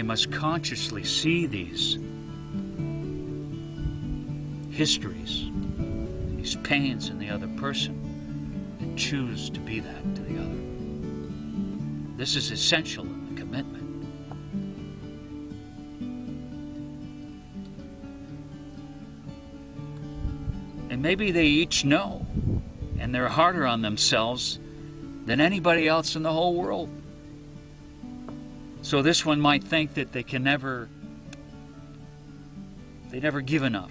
they must consciously see these histories, these pains in the other person, and choose to be that to the other. This is essential in the commitment. And maybe they each know, and they're harder on themselves than anybody else in the whole world. So this one might think that they never give enough.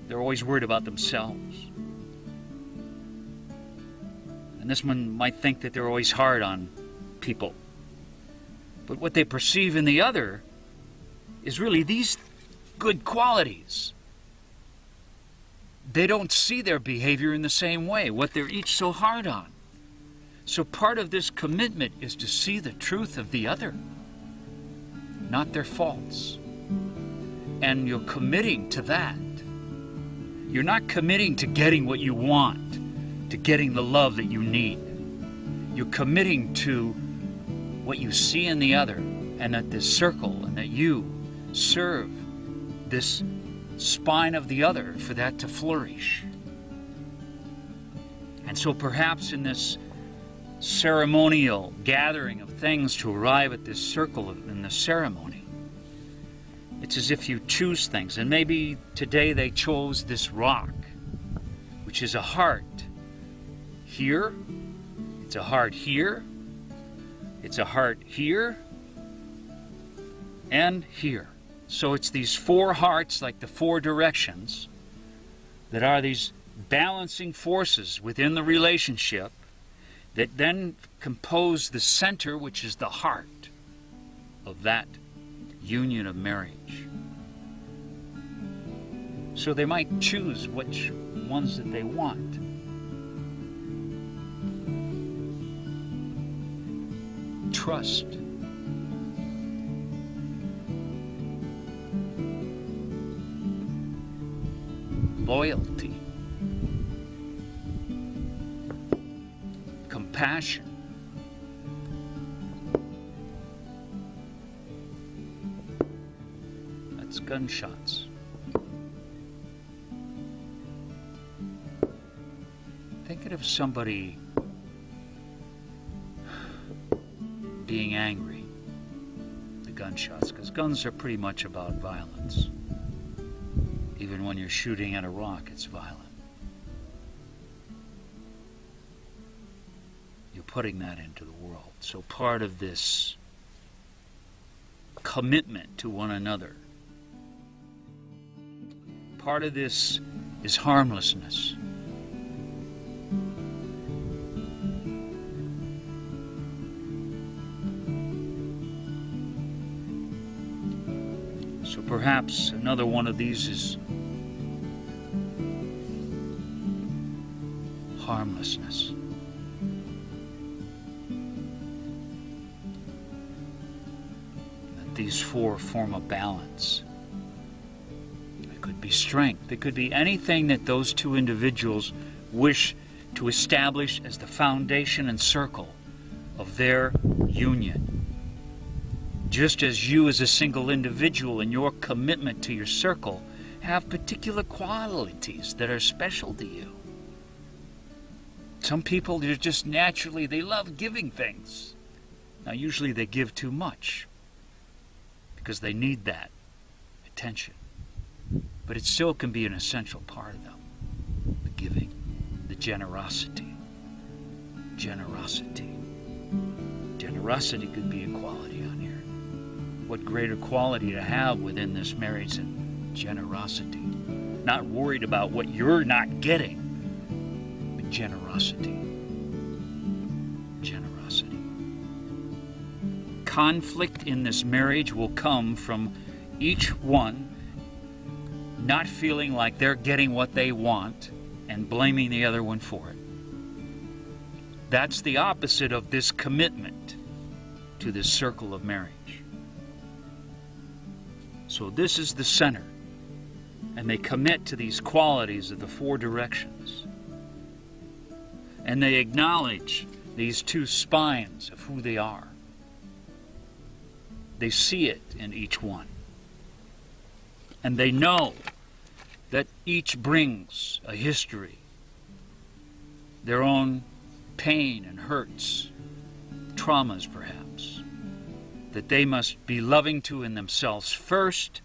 They're always worried about themselves. And this one might think that they're always hard on people. But what they perceive in the other is really these good qualities. They don't see their behavior in the same way, what they're each so hard on. So part of this commitment is to see the truth of the other, not their faults. And you're committing to that. You're not committing to getting what you want, to getting the love that you need. You're committing to what you see in the other, and that this circle, and that you serve this spine of the other for that to flourish. And so perhaps in this ceremonial gathering of things to arrive at this circle in the ceremony, it's as if you choose things. And maybe today they chose this rock, which is a heart here, it's a heart here, it's a heart here, and here. So it's these four hearts, like the four directions, that are these balancing forces within the relationship that then compose the center, which is the heart of that union of marriage. So they might choose which ones that they want. Trust. Loyalty. Compassion. That's gunshots. Thinking of somebody being angry, the gunshots, because guns are pretty much about violence. Even when you're shooting at a rock, it's violent. You're putting that into the world. So part of this commitment to one another, part of this is harmlessness. So perhaps another one of these is harmlessness. That these four form a balance. It could be strength. It could be anything that those two individuals wish to establish as the foundation and circle of their union. Just as you as a single individual in your commitment to your circle have particular qualities that are special to you. Some people, they're just naturally, they love giving things. Now usually they give too much because they need that attention. But it still can be an essential part of them. The giving, the generosity. Generosity. Generosity could be a quality on here. What greater quality to have within this marriage than generosity? Not worried about what you're not getting, but generosity. Generosity. Conflict in this marriage will come from each one not feeling like they're getting what they want and blaming the other one for it. That's the opposite of this commitment to this circle of marriage. So this is the center, and they commit to these qualities of the four directions. And they acknowledge these two spines of who they are. They see it in each one. And they know that each brings a history, their own pain and hurts, traumas perhaps, that they must be loving to in themselves first,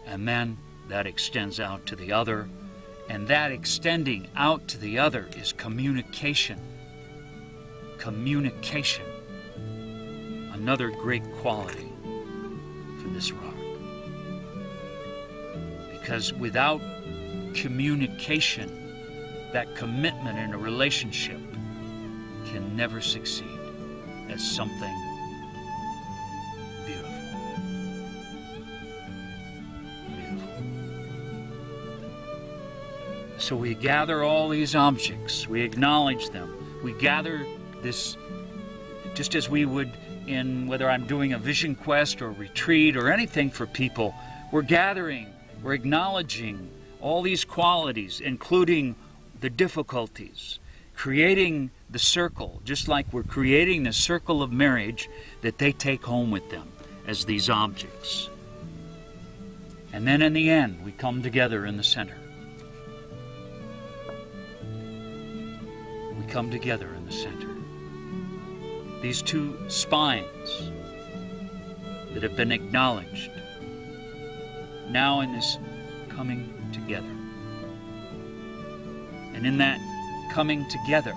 and then that extends out to the other, and that extending out to the other is communication. Communication, another great quality for this rock. Because without communication, that commitment in a relationship can never succeed as something beautiful. Beautiful. So we gather all these objects, we acknowledge them, we gather this just as we would in whether I'm doing a vision quest or retreat or anything for people. We're gathering, we're acknowledging all these qualities, including the difficulties, creating the circle, just like we're creating the circle of marriage that they take home with them as these objects. And then in the end, we come together in the center. We come together in the center. These two spines that have been acknowledged, now in this coming together. And in that coming together,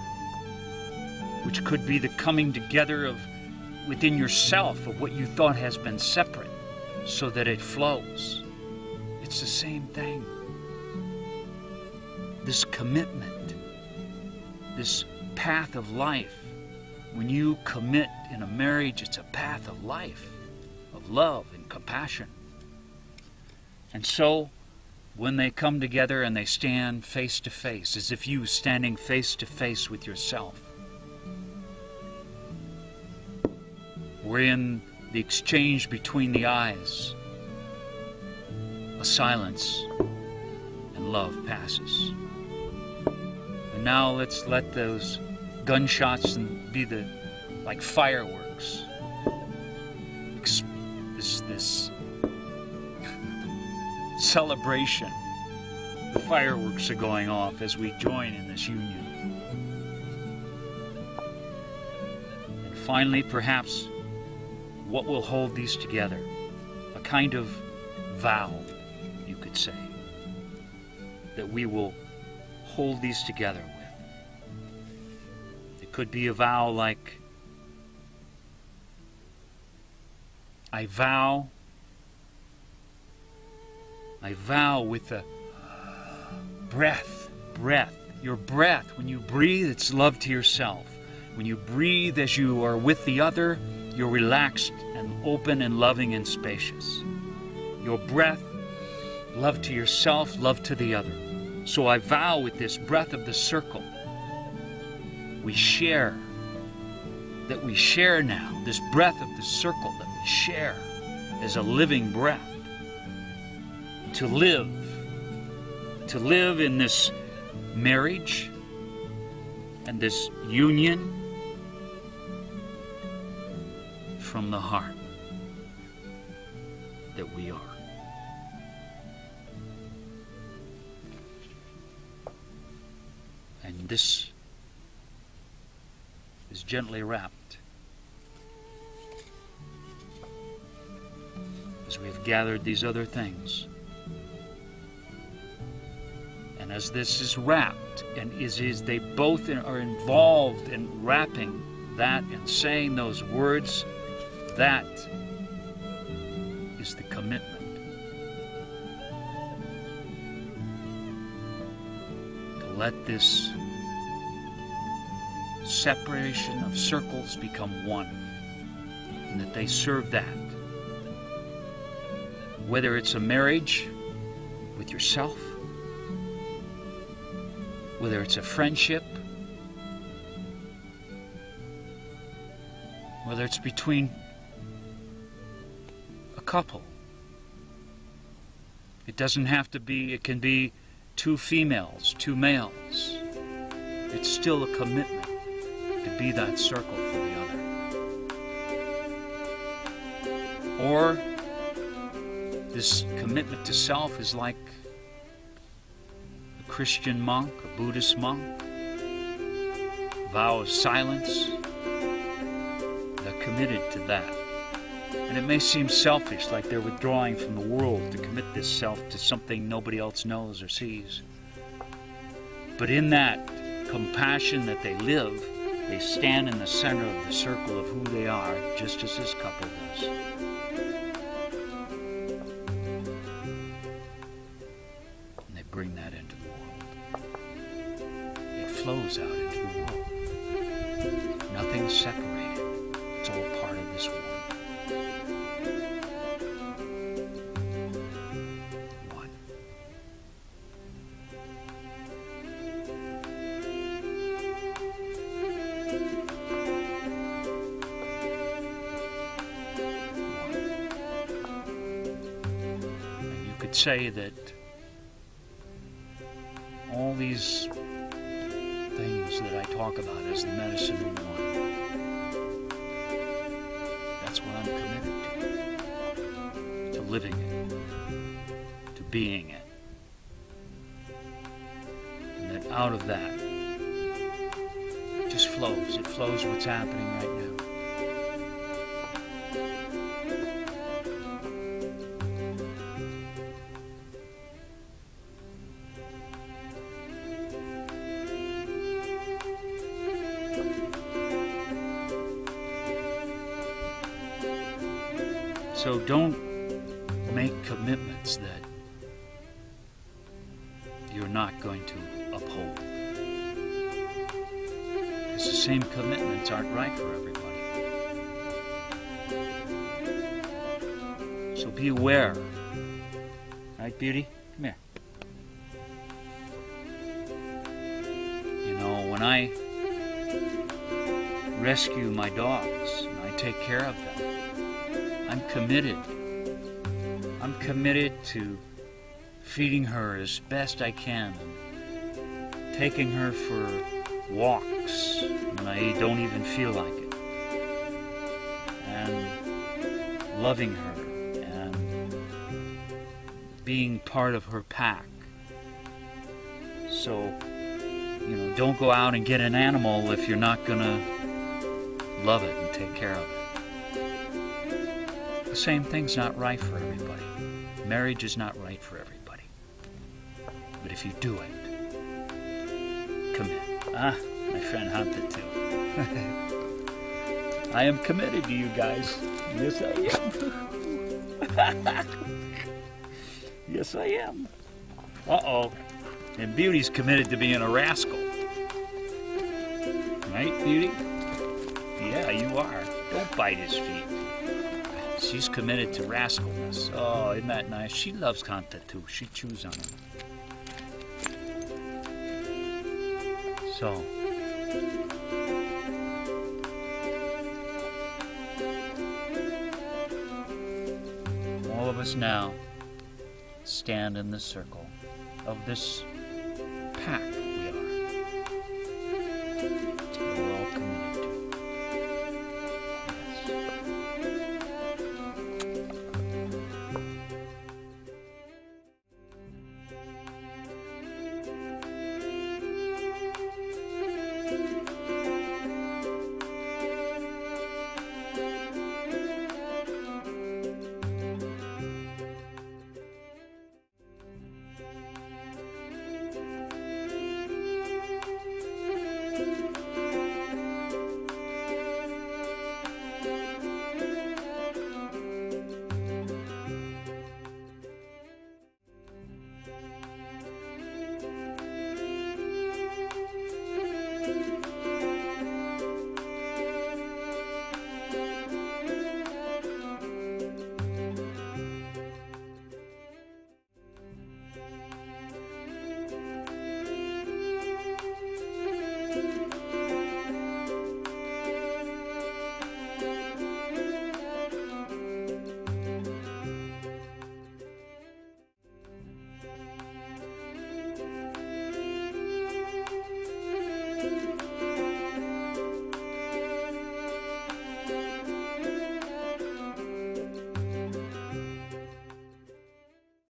which could be the coming together of within yourself of what you thought has been separate, so that it flows. It's the same thing. This commitment, this path of life. When you commit in a marriage, it's a path of life, of love and compassion. And so, when they come together and they stand face to face, as if you standing face to face with yourself, wherein the exchange between the eyes, a silence and love passes. And now let's let those gunshots and be like fireworks. This celebration. The fireworks are going off as we join in this union. And finally, perhaps, what will hold these together? A kind of vow, you could say, that we will hold these together with. It could be a vow like, I vow with a breath. Your breath, when you breathe, it's love to yourself. When you breathe as you are with the other, you're relaxed and open and loving and spacious. Your breath, love to yourself, love to the other. So I vow with this breath of the circle, we share now, this breath of the circle that we share as a living breath. To live in this marriage and this union from the heart that we are. And this is gently wrapped as we have gathered these other things. And as this is wrapped, and they both are involved in wrapping that and saying those words, that is the commitment. To let this separation of circles become one, and that they serve that. Whether it's a marriage with yourself, whether it's a friendship, whether it's between a couple. It doesn't have to be, it can be two females, two males. It's still a commitment to be that circle for the other. Or this commitment to self is like a Christian monk, a Buddhist monk, vow of silence. They're committed to that. And it may seem selfish, like they're withdrawing from the world to commit this self to something nobody else knows or sees. But in that compassion that they live, they stand in the center of the circle of who they are, just as this couple does. And they bring that into the world. It flows out into the world. Nothing's separated. It's all part of this one. Say that all these things that I talk about as the medicine of one, that's what I'm committed to living it, to being it. And that out of that, it just flows. It flows what's happening right now. So don't make commitments that you're not going to uphold. Because the same commitments aren't right for everybody. So be aware. Right, Beauty? Come here. You know, when I rescue my dogs and I take care of them, I'm committed. I'm committed to feeding her as best I can and taking her for walks when I don't even feel like it, and loving her and being part of her pack. So, you know, don't go out and get an animal if you're not gonna love it and take care of it. The same thing's not right for everybody. Marriage is not right for everybody. But if you do it, commit. Ah, my friend Hunter too. I am committed to you guys. Yes, I am. Yes, I am. Uh-oh. And Beauty's committed to being a rascal. Right, Beauty? Yeah, you are. Don't bite his feet. She's committed to rascalness. Oh, isn't that nice? She loves Kanta too. She chews on him. So, all of us now stand in the circle of this pack